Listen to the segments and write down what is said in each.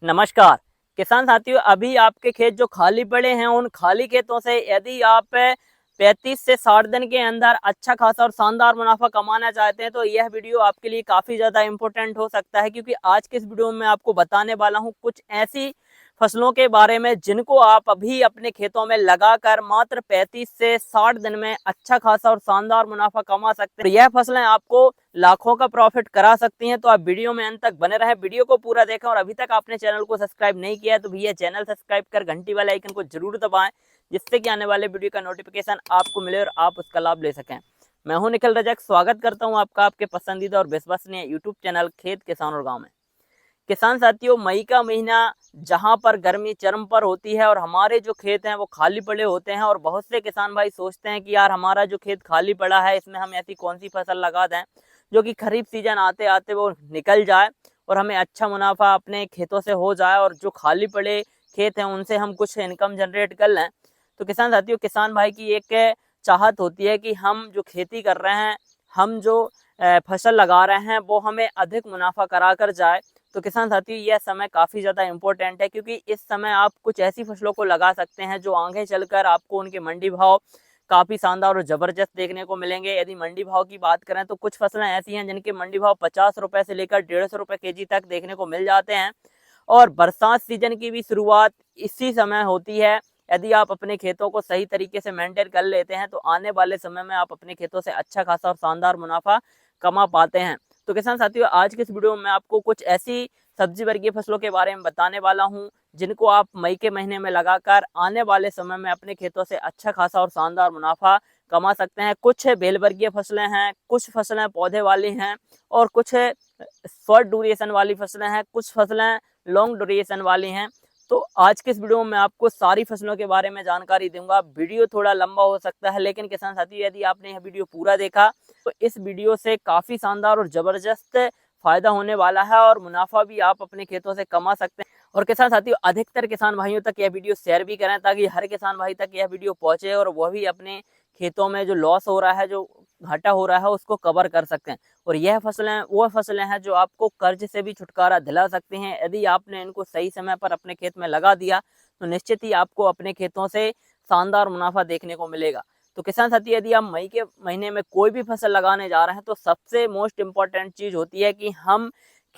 नमस्कार किसान साथियों, अभी आपके खेत जो खाली पड़े हैं उन खाली खेतों से यदि आप 35 से 60 दिन के अंदर अच्छा खासा और शानदार मुनाफा कमाना चाहते हैं तो यह वीडियो आपके लिए काफ़ी ज़्यादा इम्पोर्टेंट हो सकता है, क्योंकि आज के इस वीडियो में आपको बताने वाला हूं कुछ ऐसी फसलों के बारे में जिनको आप अभी अपने खेतों में लगाकर मात्र 35 से 60 दिन में अच्छा खासा और शानदार मुनाफा कमा सकते हैं। यह फसलें आपको लाखों का प्रॉफिट करा सकती हैं, तो आप वीडियो में अंत तक बने रहे, वीडियो को पूरा देखें। और अभी तक आपने चैनल को सब्सक्राइब नहीं किया है तो भैया चैनल सब्सक्राइब कर घंटी वाले आइकन को जरूर दबाएं, जिससे कि आने वाले वीडियो का नोटिफिकेशन आपको मिले और आप उसका लाभ ले सकें। मैं हूं निखिल रजक, स्वागत करता हूं आपका आपके पसंदीदा और विश्वसनीय यूट्यूब चैनल खेत किसान और गाँव में। किसान साथियों, मई का महीना जहां पर गर्मी चरम पर होती है और हमारे जो खेत हैं वो खाली पड़े होते हैं, और बहुत से किसान भाई सोचते हैं कि यार हमारा जो खेत खाली पड़ा है इसमें हम ऐसी कौन सी फसल लगा दें जो कि खरीफ सीजन आते आते वो निकल जाए और हमें अच्छा मुनाफा अपने खेतों से हो जाए, और जो खाली पड़े खेत हैं उनसे हम कुछ इनकम जनरेट कर लें। तो किसान साथियों, किसान भाई की एक चाहत होती है कि हम जो खेती कर रहे हैं, हम जो फसल लगा रहे हैं वो हमें अधिक मुनाफा करा कर जाए। तो किसान साथियों, यह समय काफ़ी ज़्यादा इम्पोर्टेंट है, क्योंकि इस समय आप कुछ ऐसी फसलों को लगा सकते हैं जो आगे चलकर आपको उनके मंडी भाव काफ़ी शानदार और ज़बरदस्त देखने को मिलेंगे। यदि मंडी भाव की बात करें तो कुछ फसलें ऐसी हैं जिनके मंडी भाव 50 रुपए से लेकर 150 रुपए केजी तक देखने को मिल जाते हैं, और बरसात सीजन की भी शुरुआत इसी समय होती है। यदि आप अपने खेतों को सही तरीके से मेंटेन कर लेते हैं तो आने वाले समय में आप अपने खेतों से अच्छा खासा और शानदार मुनाफा कमा पाते हैं। तो किसान साथियों, आज के इस वीडियो में मैं आपको कुछ ऐसी सब्जी वर्गीय फसलों के बारे में बताने वाला हूं जिनको आप मई के महीने में लगाकर आने वाले समय में अपने खेतों से अच्छा खासा और शानदार मुनाफा कमा सकते हैं। कुछ बेल वर्गीय फसलें हैं, कुछ फसलें पौधे वाली हैं, और कुछ शॉर्ट ड्यूरेशन वाली फसलें हैं, कुछ फसलें लॉन्ग ड्यूरेशन वाली हैं। तो आज के इस वीडियो में आपको सारी फसलों के बारे में जानकारी दूंगा। वीडियो थोड़ा लंबा हो सकता है, लेकिन किसान साथी यदि आपने यह वीडियो पूरा देखा तो इस वीडियो से काफ़ी शानदार और ज़बरदस्त फायदा होने वाला है, और मुनाफा भी आप अपने खेतों से कमा सकते हैं। और किसान साथियों, अधिकतर किसान भाइयों तक यह वीडियो शेयर भी करें ताकि हर किसान भाई तक यह वीडियो पहुंचे और वह भी अपने खेतों में जो लॉस हो रहा है, जो घाटा हो रहा है, उसको कवर कर सकते हैं। और यह फसलें वो फसलें हैं जो आपको कर्ज से भी छुटकारा दिला सकती हैं। यदि आपने इनको सही समय पर अपने खेत में लगा दिया तो निश्चित ही आपको अपने खेतों से शानदार मुनाफा देखने को मिलेगा। तो किसान साथी, यदि आप मई के महीने में कोई भी फसल लगाने जा रहे हैं तो सबसे मोस्ट इम्पॉर्टेंट चीज़ होती है कि हम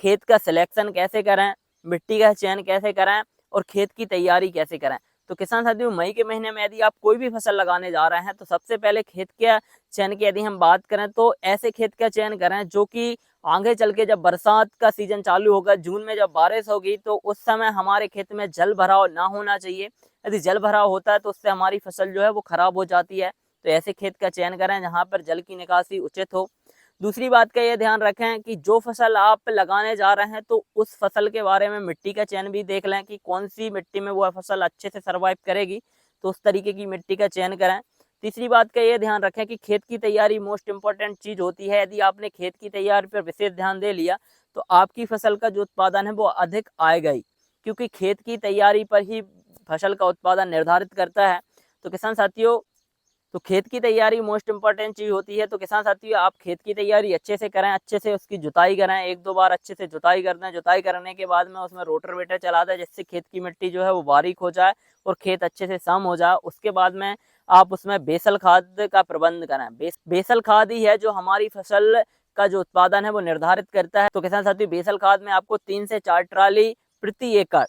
खेत का सिलेक्शन कैसे करें, मिट्टी का चयन कैसे करें और खेत की तैयारी कैसे करें। तो किसान साथियों, मई के महीने में यदि आप कोई भी फसल लगाने जा रहे हैं तो सबसे पहले खेत के चयन की यदि हम बात करें तो ऐसे खेत का चयन करें जो कि आगे चल के जब बरसात का सीजन चालू होगा, जून में जब बारिश होगी, तो उस समय हमारे खेत में जल भराव ना होना चाहिए। यदि जल भराव होता है तो उससे हमारी फसल जो है वो खराब हो जाती है। तो ऐसे खेत का चयन करें जहाँ पर जल की निकासी उचित हो। दूसरी बात का ये ध्यान रखें कि जो फसल आप लगाने जा रहे हैं तो उस फसल के बारे में मिट्टी का चयन भी देख लें कि कौन सी मिट्टी में वो फसल अच्छे से सर्वाइव करेगी, तो उस तरीके की मिट्टी का चयन करें। तीसरी बात का ये ध्यान रखें कि खेत की तैयारी मोस्ट इंपॉर्टेंट चीज़ होती है। यदि आपने खेत की तैयारी पर विशेष ध्यान दे लिया तो आपकी फसल का जो उत्पादन है वो अधिक आएगा ही, क्योंकि खेत की तैयारी पर ही फसल का उत्पादन निर्धारित करता है। तो किसान साथियों, तो खेत की तैयारी मोस्ट इंपॉर्टेंट चीज़ होती है। तो किसान साथियों, आप खेत की तैयारी अच्छे से करें, अच्छे से उसकी जुताई करें, एक दो बार अच्छे से जुताई कर दें। जुताई करने के बाद में उसमें रोटावेटर चला दें जिससे खेत की मिट्टी जो है वो बारीक हो जाए और खेत अच्छे से सम हो जाए। उसके बाद में आप उसमें बेसल खाद का प्रबंध करें। बेसल खाद ही है जो हमारी फसल का जो उत्पादन है वो निर्धारित करता है। तो किसान साथियों, बेसल खाद में आपको 3 से 4 ट्राली प्रति एकड़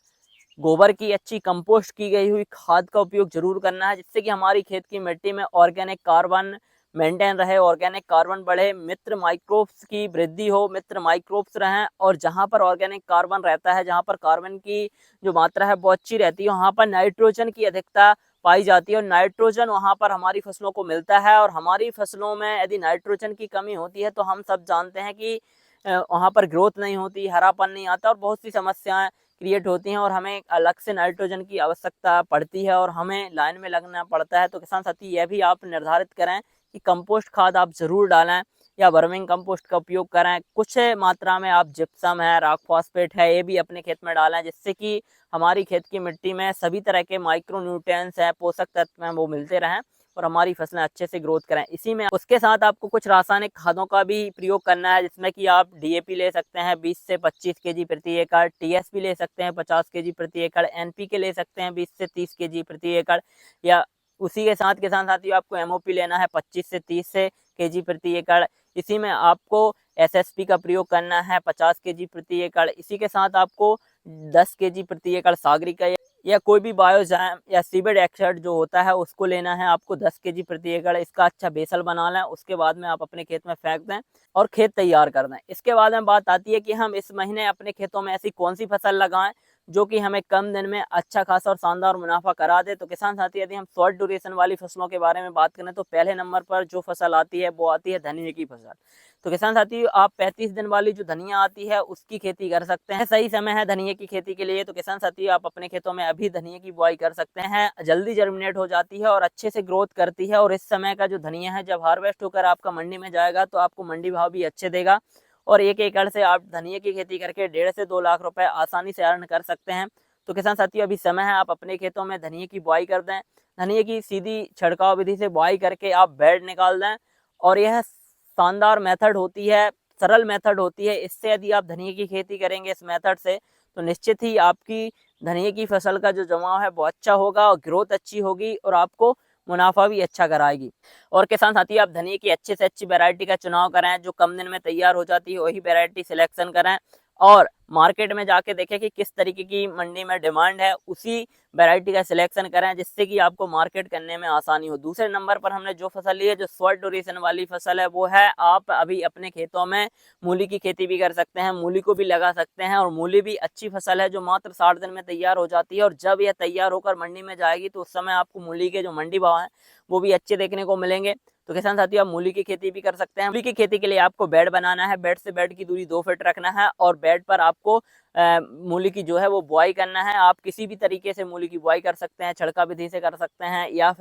गोबर की अच्छी कंपोस्ट की गई हुई खाद का उपयोग जरूर करना है, जिससे कि हमारी खेत की मिट्टी में ऑर्गेनिक कार्बन मेंटेन रहे, ऑर्गेनिक कार्बन बढ़े, मित्र माइक्रोब्स की वृद्धि हो, मित्र माइक्रोब्स रहें। और जहां पर ऑर्गेनिक कार्बन रहता है, जहां पर कार्बन की जो मात्रा है वो अच्छी रहती है, वहां पर नाइट्रोजन की अधिकता पाई जाती है, और नाइट्रोजन वहां पर हमारी फसलों को मिलता है। और हमारी फसलों में यदि नाइट्रोजन की कमी होती है तो हम सब जानते हैं कि वहां पर ग्रोथ नहीं होती, हरापन नहीं आता और बहुत सी समस्याएं क्रिएट होती हैं, और हमें अलग से नाइट्रोजन की आवश्यकता पड़ती है और हमें लाइन में लगना पड़ता है। तो किसान साथी, यह भी आप निर्धारित करें कि कंपोस्ट खाद आप जरूर डालें या वर्मिंग कंपोस्ट का उपयोग करें। कुछ मात्रा में आप जिप्सम है, रॉक फॉस्फेट है, ये भी अपने खेत में डालें, जिससे कि हमारी खेत की मिट्टी में सभी तरह के माइक्रो न्यूट्रिएंट्स हैं, पोषक तत्व हैं, वो मिलते रहें और हमारी फसलें अच्छे से ग्रोथ करें। इसी में उसके साथ आपको कुछ रासायनिक खादों का भी प्रयोग करना है, जिसमें कि आप DAP ले सकते हैं 20 से 25 kg प्रति एकड़, TSP ले सकते हैं 50 kg प्रति एकड़, NPK ले सकते हैं 20 से 30 kg प्रति एकड़, या उसी के साथ किसान साथियों आपको MOP लेना है 25 से 30 kg प्रति एकड़। इसी में आपको SSP का प्रयोग करना है 50 kg प्रति एकड़। इसी के साथ आपको 10 kg प्रति एकड़ सागरी का या कोई भी बायोजाइम या सीबेड एक्साइड जो होता है उसको लेना है आपको 10 kg प्रति एकड़। इसका अच्छा बेसल बना लें, उसके बाद में आप अपने खेत में फेंक दें और खेत तैयार कर दें। इसके बाद में बात आती है कि हम इस महीने अपने खेतों में ऐसी कौन सी फसल लगाएं जो कि हमें कम दिन में अच्छा खासा और शानदार मुनाफा करा दे। तो किसान साथी, यदि हम शॉर्ट ड्यूरेशन वाली फसलों के बारे में बात करें तो पहले नंबर पर जो फसल आती है वो आती है धनिया की फसल। तो किसान साथी, आप 35 दिन वाली जो धनिया आती है उसकी खेती कर सकते हैं। सही समय है धनिया की खेती के लिए। तो किसान साथी, आप अपने खेतों में अभी धनिया की बुआई कर सकते हैं। जल्दी जर्मिनेट हो जाती है और अच्छे से ग्रोथ करती है। और इस समय का जो धनिया है जब हार्वेस्ट होकर आपका मंडी में जाएगा तो आपको मंडी भाव भी अच्छे देगा और 1 एकड़ से आप धनिया की खेती करके 1.5 से 2 लाख रुपए आसानी से अर्न कर सकते हैं। तो किसान साथियों, अभी समय है आप अपने खेतों में धनिया की बुआई कर दें। धनिया की सीधी छिड़काव विधि से बुआई करके आप बेड निकाल दें और यह शानदार मेथड होती है, सरल मेथड होती है। इससे यदि आप धनिया की खेती करेंगे इस मेथड से तो निश्चित ही आपकी धनिया की फसल का जो जमाव है वो अच्छा होगा और ग्रोथ अच्छी होगी और आपको मुनाफा भी अच्छा कराएगी। और किसान साथी, आप धनिया की अच्छे से अच्छी वैरायटी का चुनाव करें जो कम दिन में तैयार हो जाती है, वही वैरायटी सिलेक्शन करें और मार्केट में जाके देखें कि किस तरीके की मंडी में डिमांड है, उसी वैरायटी का सिलेक्शन करें जिससे कि आपको मार्केट करने में आसानी हो। दूसरे नंबर पर हमने जो फसल ली है जो शॉर्ट ड्यूरेशन वाली फसल है वो है आप अभी अपने खेतों में मूली की खेती भी कर सकते हैं, मूली को भी लगा सकते हैं। और मूली भी अच्छी फसल है जो मात्र 60 दिन में तैयार हो जाती है और जब यह तैयार होकर मंडी में जाएगी तो उस समय आपको मूली के जो मंडी भाव हैं वो भी अच्छे देखने को मिलेंगे। तो किसान साथियों, आप मूली की खेती भी कर सकते हैं। मूली की खेती के लिए आपको बेड बनाना है, बेड से बेड की दूरी 2 फीट रखना है और बेड पर आपको मूली की जो है वो बुआई करना है। आप किसी भी तरीके से मूली की बुआई कर सकते हैं, छिड़का विधि से कर सकते हैं या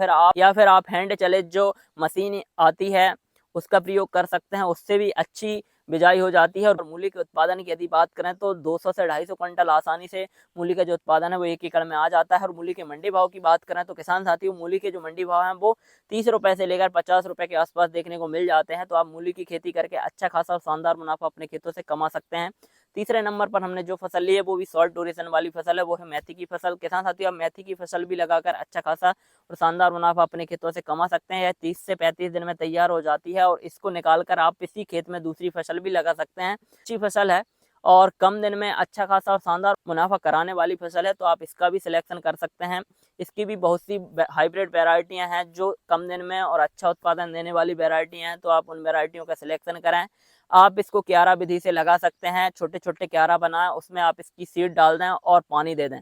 फिर आप हैंड चलित जो मशीन आती है उसका प्रयोग कर सकते हैं, उससे भी अच्छी बिजाई हो जाती है। और मूली के उत्पादन की यदि बात करें तो 200 से 250 क्विंटल आसानी से मूली का जो उत्पादन है वो 1 एकड़ में आ जाता है। और मूली के मंडी भाव की बात करें तो किसान साथियों, मूली के जो मंडी भाव हैं वो 30 रुपए से लेकर 50 रुपए के आसपास देखने को मिल जाते हैं। तो आप मूली की खेती करके अच्छा खासा और शानदार मुनाफा अपने खेतों से कमा सकते हैं। तीसरे नंबर पर हमने जो फसल ली है वो भी शॉर्ट ड्यूरेशन वाली फसल है, वो है मेथी की फसल। किसान साथियों, आप मेथी की फसल भी लगाकर अच्छा खासा और शानदार मुनाफा अपने खेतों से कमा सकते हैं। यह 30 से 35 दिन में तैयार हो जाती है और इसको निकालकर आप इसी खेत में दूसरी फसल भी लगा सकते हैं। अच्छी फसल है और कम दिन में अच्छा खासा और शानदार मुनाफा कराने वाली फसल है, तो आप इसका भी सिलेक्शन कर सकते हैं। इसकी भी बहुत सी हाइब्रिड वैरायटियां हैं जो कम दिन में और अच्छा उत्पादन देने वाली वैरायटियां हैं, तो आप उन वैरायटियों का सिलेक्शन करें। आप इसको क्यारा विधि से लगा सकते हैं, छोटे छोटे क्यारा बनाएं, उसमें आप इसकी सीड डाल दें और पानी दे दें।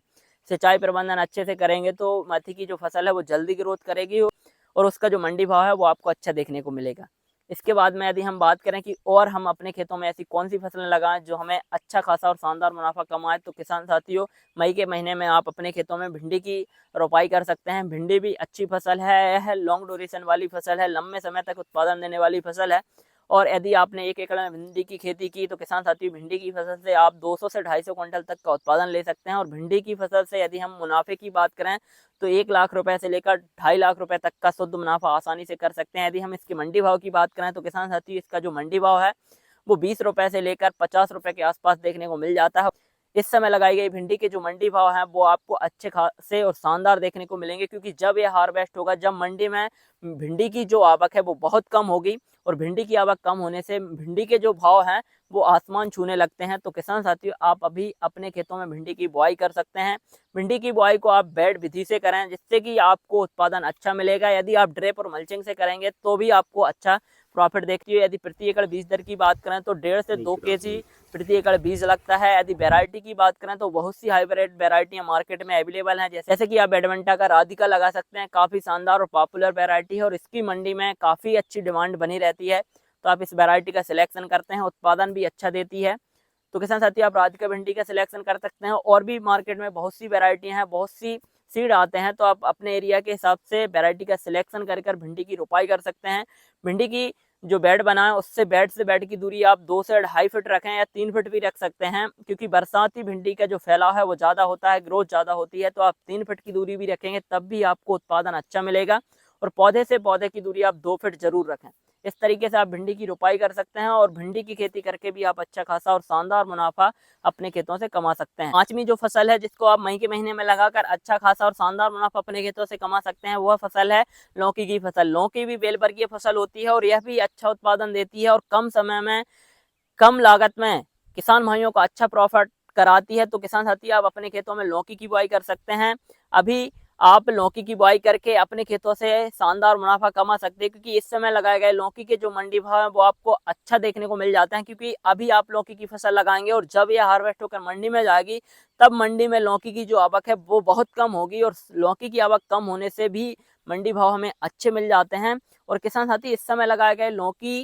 सिंचाई प्रबंधन अच्छे से करेंगे तो मेथी की जो फसल है वो जल्दी ग्रोथ करेगी और उसका जो मंडी भाव है वो आपको अच्छा देखने को मिलेगा। इसके बाद में यदि हम बात करें कि और हम अपने खेतों में ऐसी कौन सी फसलें लगाएं जो हमें अच्छा खासा और शानदार मुनाफा कमाए, तो किसान साथियों, मई के महीने में आप अपने खेतों में भिंडी की रोपाई कर सकते हैं। भिंडी भी अच्छी फसल है, यह लॉन्ग ड्यूरेशन वाली फसल है, लंबे समय तक उत्पादन देने वाली फसल है। और यदि आपने 1 एकड़ में भिंडी की खेती की तो किसान साथियों, भिंडी की फसल से आप 200 से 250 क्विंटल तक का उत्पादन ले सकते हैं। और भिंडी की फसल से यदि हम मुनाफे की बात करें तो 1 लाख रुपए से लेकर 2.5 लाख रुपए तक का शुद्ध मुनाफा आसानी से कर सकते हैं। यदि हम इसके मंडी भाव की बात करें तो किसान साथियों, इसका जो मंडी भाव है वो 20 रुपए से लेकर 50 रुपए के आसपास देखने को मिल जाता है। इस समय लगाई गई भिंडी के जो मंडी भाव हैं वो आपको अच्छे खासे और शानदार देखने को मिलेंगे, क्योंकि जब ये हार्वेस्ट होगा, जब मंडी में भिंडी की जो आवक है वो बहुत कम होगी और भिंडी की आवक कम होने से भिंडी के जो भाव हैं वो आसमान छूने लगते हैं। तो किसान साथियों, आप अभी अपने खेतों में भिंडी की बुआई कर सकते हैं। भिंडी की बुआई को आप बेड विधि से करें जिससे कि आपको उत्पादन अच्छा मिलेगा। यदि आप ड्रिप और मल्चिंग से करेंगे तो भी आपको अच्छा प्रॉफिट देखती है। यदि प्रति एकड़ बीज दर की बात करें तो 1.5 से 2 kg प्रति एकड़ बीज लगता है। यदि वैरायटी की बात करें तो बहुत सी हाइब्रिड वैरायटियां मार्केट में अवेलेबल हैं, जैसे कि आप एडवेंटा का राधिका लगा सकते हैं, काफी शानदार और पॉपुलर वैरायटी है और इसकी मंडी में काफी अच्छी डिमांड बनी रहती है। तो आप इस वैरायटी का सिलेक्शन करते हैं, उत्पादन भी अच्छा देती है। तो किसान साथी, आप राधिका भिंडी का सिलेक्शन कर सकते हैं। और भी मार्केट में बहुत सी वैरायटियां हैं, बहुत सी सीड आते हैं, तो आप अपने एरिया के हिसाब से वैरायटी का सिलेक्शन कर भिंडी की रोपाई कर सकते हैं। भिंडी की जो बेड बनाए उससे बेड से बेड की दूरी आप 2 से 2.5 फीट रखें या 3 फीट भी रख सकते हैं, क्योंकि बरसाती भिंडी का जो फैलाव है वो ज़्यादा होता है, ग्रोथ ज़्यादा होती है। तो आप 3 फीट की दूरी भी रखेंगे तब भी आपको उत्पादन अच्छा मिलेगा और पौधे से पौधे की दूरी आप 2 फीट जरूर रखें। इस तरीके से आप भिंडी की रोपाई कर सकते हैं और भिंडी की खेती करके भी आप अच्छा खासा और शानदार मुनाफा अपने खेतों से कमा सकते हैं। पांचवी जो फसल है जिसको आप मई के महीने में लगाकर अच्छा खासा और शानदार मुनाफा अपने खेतों से कमा सकते हैं, वह फसल है लौकी की फसल। लौकी भी बेलवर्गीय फसल होती है और यह भी अच्छा उत्पादन देती है और कम समय में कम लागत में किसान भाइयों को अच्छा प्रॉफिट कराती है। तो किसान साथी आप अपने खेतों में लौकी की बुआई कर सकते हैं। अभी आप लौकी की बुआई करके अपने खेतों से शानदार मुनाफा कमा सकते हैं, क्योंकि इस समय लगाए गए लौकी के जो मंडी भाव है वो आपको अच्छा देखने को मिल जाते हैं। क्योंकि अभी आप लौकी की फसल लगाएंगे और जब यह हार्वेस्ट होकर मंडी में जाएगी तब मंडी में लौकी की जो आवक है वो बहुत कम होगी और लौकी की आवक कम होने से भी मंडी भाव हमें अच्छे मिल जाते हैं। और किसान साथी इस समय लगाए गए लौकी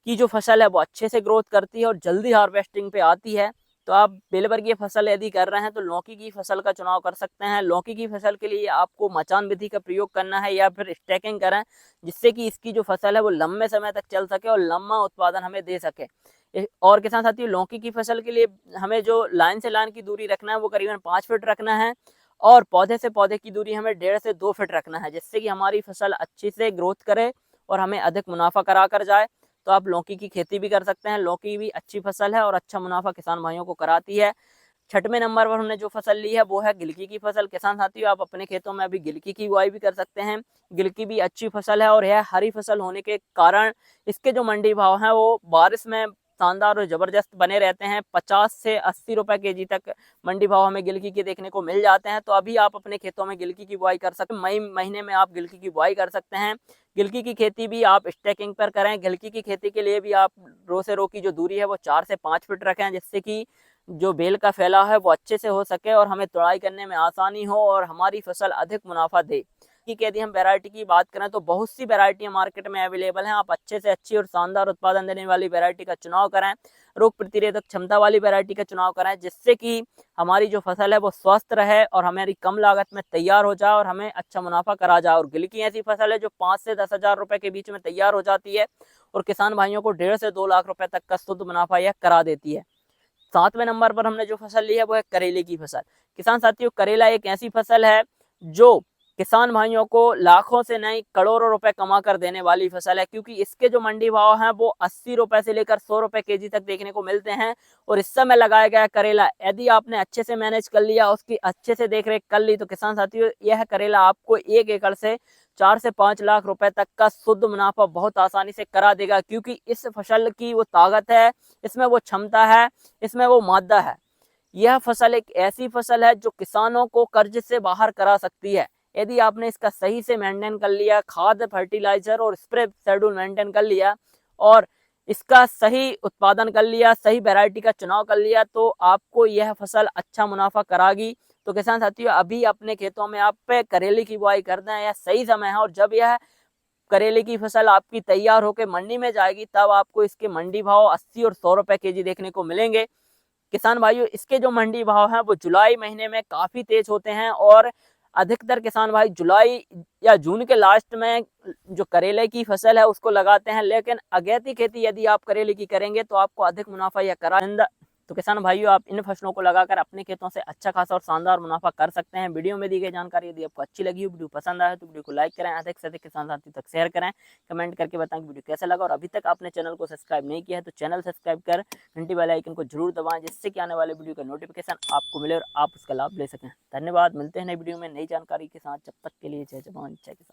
की जो फसल है वो अच्छे से ग्रोथ करती है और जल्दी हार्वेस्टिंग पे आती है। तो आप बेलवर्गीय फसल यदि कर रहे हैं तो लौकी की फसल का चुनाव कर सकते हैं। लौकी की फसल के लिए आपको मचान विधि का प्रयोग करना है या फिर स्टैकिंग करें, जिससे कि इसकी जो फसल है वो लंबे समय तक चल सके और लंबा उत्पादन हमें दे सके। और किसान साथियों लौकी की फसल के लिए हमें जो लाइन से लाइन की दूरी रखना है वो करीबन 5 फीट रखना है और पौधे से पौधे की दूरी हमें 1.5 से 2 फीट रखना है, जिससे कि हमारी फसल अच्छी से ग्रोथ करे और हमें अधिक मुनाफा करा कर जाए। तो आप लौकी की खेती भी कर सकते हैं। लौकी भी अच्छी फसल है और अच्छा मुनाफा किसान भाइयों को कराती है। छठवें नंबर पर हमने जो फसल ली है वो है गिलकी की फसल। किसान साथियों आप अपने खेतों में अभी गिलकी की बुआई भी कर सकते हैं। गिलकी भी अच्छी फसल है और यह हरी फसल होने के कारण इसके जो मंडी भाव हैं वो बारिश में शानदार और जबरदस्त बने रहते हैं। 50 से 80 रुपए केजी तक मंडी भाव हमें गिलकी के देखने को मिल जाते हैं। तो अभी आप अपने खेतों में गिलकी की बुआई कर सकते हैं। मई महीने में आप गिलकी की बुआई कर सकते हैं। गिलकी की खेती भी आप स्टैकिंग पर करें। गिलकी की खेती के लिए भी आप रो से रो की जो दूरी है वो 4 से 5 फीट रखें, जिससे कि जो बेल का फैलाव है वो अच्छे से हो सके और हमें तुड़ाई करने में आसानी हो और हमारी फसल अधिक मुनाफा दे। कि यदि हम वैरायटी की बात करें तो बहुत सी वैरायटी मार्केट में अवेलेबल हैं। आप अच्छे से अच्छी और शानदार उत्पादन देने वाली वैरायटी का चुनाव करें, रोग प्रतिरोधक क्षमता वाली वैरायटी का चुनाव करें, जिससे कि हमारी जो फसल है वो स्वस्थ रहे और हमारी कम लागत में तैयार हो जाए और हमें अच्छा मुनाफा करा जाए। और गिलकी ऐसी फसल है जो 5 से 10 हजार रुपए के बीच में तैयार हो जाती है और किसान भाइयों को 1.5 से 2 लाख रुपए तक का शुद्ध मुनाफा यह करा देती है। 7वें नंबर पर हमने जो फसल ली है वो है करेले की फसल। किसान साथियों करेला एक ऐसी फसल है जो किसान भाइयों को लाखों से नहीं करोड़ों रुपए कमा कर देने वाली फसल है, क्योंकि इसके जो मंडी भाव हैं वो 80 रुपए से लेकर 100 रुपए केजी तक देखने को मिलते हैं। और इस समय लगाया गया करेला यदि आपने अच्छे से मैनेज कर लिया, उसकी अच्छे से देख रेख कर ली, तो किसान साथियों यह करेला आपको 1 एकड़ से 4 से 5 लाख रुपए तक का शुद्ध मुनाफा बहुत आसानी से करा देगा। क्योंकि इस फसल की वो ताकत है, इसमें वो क्षमता है, इसमें वो मादा है। यह फसल एक ऐसी फसल है जो किसानों को कर्ज से बाहर करा सकती है। यदि आपने इसका सही से मेंटेन कर लिया, खाद फर्टिलाइजर और स्प्रे शेड्यूल मेंटेन कर लिया और इसका सही उत्पादन कर लिया, सही वैरायटी का चुनाव कर लिया, तो आपको यह फसल अच्छा मुनाफा करागी। तो किसान साथियों अभी अपने खेतों में आप करेले की बुआई कर दें, यह सही समय है। और जब यह करेले की फसल आपकी तैयार होकर मंडी में जाएगी तब आपको इसके मंडी भाव 80 और 100 रुपए केजी देखने को मिलेंगे। किसान भाइयों इसके जो मंडी भाव हैं वो जुलाई महीने में काफी तेज होते हैं और अधिकतर किसान भाई जुलाई या जून के लास्ट में जो करेले की फसल है उसको लगाते हैं। लेकिन अगैती खेती यदि आप करेले की करेंगे तो आपको अधिक मुनाफा या करा। तो किसान भाइयों आप इन फसलों को लगाकर अपने खेतों से अच्छा खासा और शानदार मुनाफा कर सकते हैं। वीडियो में दी गई जानकारी यदि आपको अच्छी लगी हो, वीडियो पसंद आए तो वीडियो को लाइक करें, अधिक से अधिक किसान साथी तक शेयर करें, कमेंट करके बताएं कि वीडियो कैसा लगा। और अभी तक आपने चैनल को सब्सक्राइब नहीं किया है तो चैनल सब्सक्राइब कर घंटी वाले आइकन को जरूर दबाएं, जिससे कि आने वाले वीडियो का नोटिफिकेशन आपको मिले और आप उसका लाभ ले सकें। धन्यवाद, मिलते हैं नई वीडियो में नई जानकारी के साथ। जब तक के लिए जय जवान जय किसान।